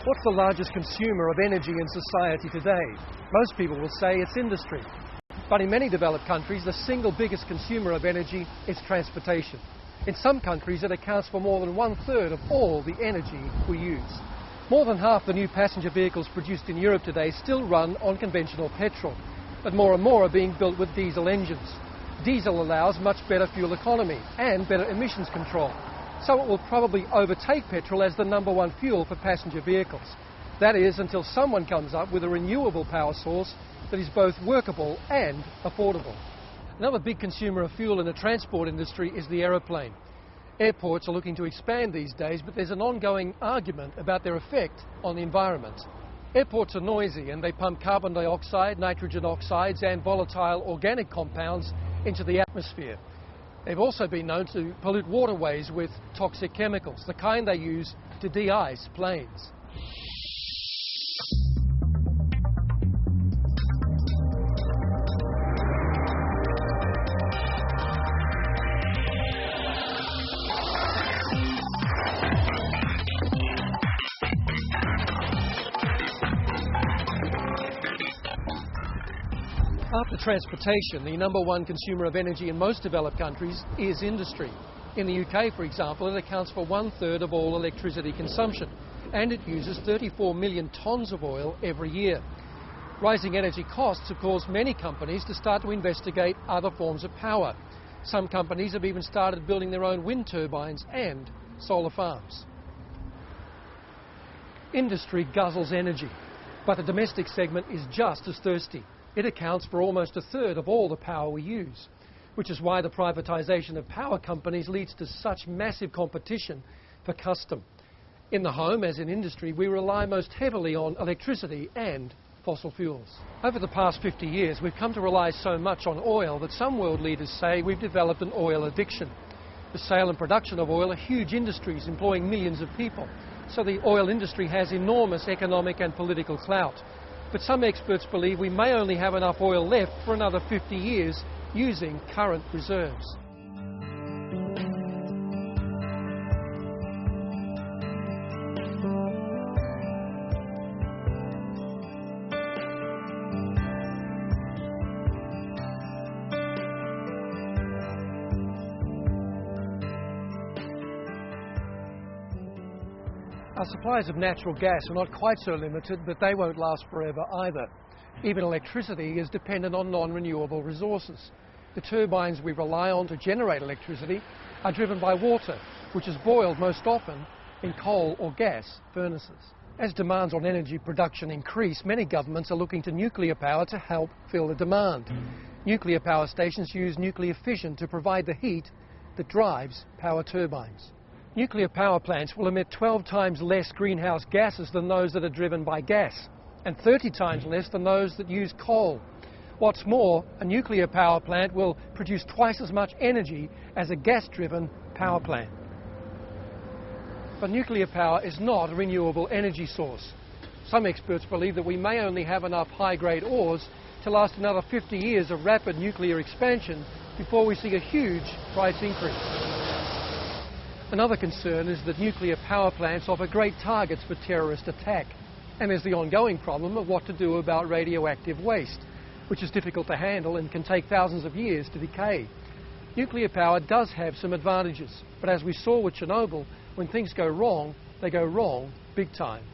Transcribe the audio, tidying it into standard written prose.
What's the largest consumer of energy in society today? Most people will say it's industry. But in many developed countries, the single biggest consumer of energy is transportation. In some countries, it accounts for more than 1/3 of all the energy we use. More than half the new passenger vehicles produced in Europe today still run on conventional petrol, but more and more are being built with diesel engines. Diesel allows much better fuel economy and better emissions control, so it will probably overtake petrol as the #1 fuel for passenger vehicles. That is, until someone comes up with a renewable power source that is both workable and affordable. Another big consumer of fuel in the transport industry is the aeroplane. Airports are looking to expand these days, but there's an ongoing argument about their effect on the environment. Airports are noisy and they pump carbon dioxide, nitrogen oxides and volatile organic compounds into the atmosphere. They've also been known to pollute waterways with toxic chemicals, the kind they use to de-ice planes. After transportation, the #1 consumer of energy in most developed countries is industry. In the UK, for example, it accounts for 1/3 of all electricity consumption, and it uses 34 million tonnes of oil every year. Rising energy costs have caused many companies to start to investigate other forms of power. Some companies have even started building their own wind turbines and solar farms. Industry guzzles energy, but the domestic segment is just as thirsty. It accounts for almost 1/3 of all the power we use, which is why the privatisation of power companies leads to such massive competition for custom. In the home, as in industry, we rely most heavily on electricity and fossil fuels. Over the past 50 years, we've come to rely so much on oil that some world leaders say we've developed an oil addiction. The sale and production of oil are huge industries employing millions of people, so the oil industry has enormous economic and political clout. But some experts believe we may only have enough oil left for another 50 years using current reserves. Our supplies of natural gas are not quite so limited, but they won't last forever either. Even electricity is dependent on non-renewable resources. The turbines we rely on to generate electricity are driven by water, which is boiled most often in coal or gas furnaces. As demands on energy production increase, many governments are looking to nuclear power to help fill the demand. Nuclear power stations use nuclear fission to provide the heat that drives power turbines. Nuclear power plants will emit 12 times less greenhouse gases than those that are driven by gas, and 30 times less than those that use coal. What's more, a nuclear power plant will produce twice as much energy as a gas-driven power plant. But nuclear power is not a renewable energy source. Some experts believe that we may only have enough high-grade ores to last another 50 years of rapid nuclear expansion before we see a huge price increase. Another concern is that nuclear power plants offer great targets for terrorist attack. And there's the ongoing problem of what to do about radioactive waste, which is difficult to handle and can take thousands of years to decay. Nuclear power does have some advantages, but as we saw with Chernobyl, when things go wrong, they go wrong big time.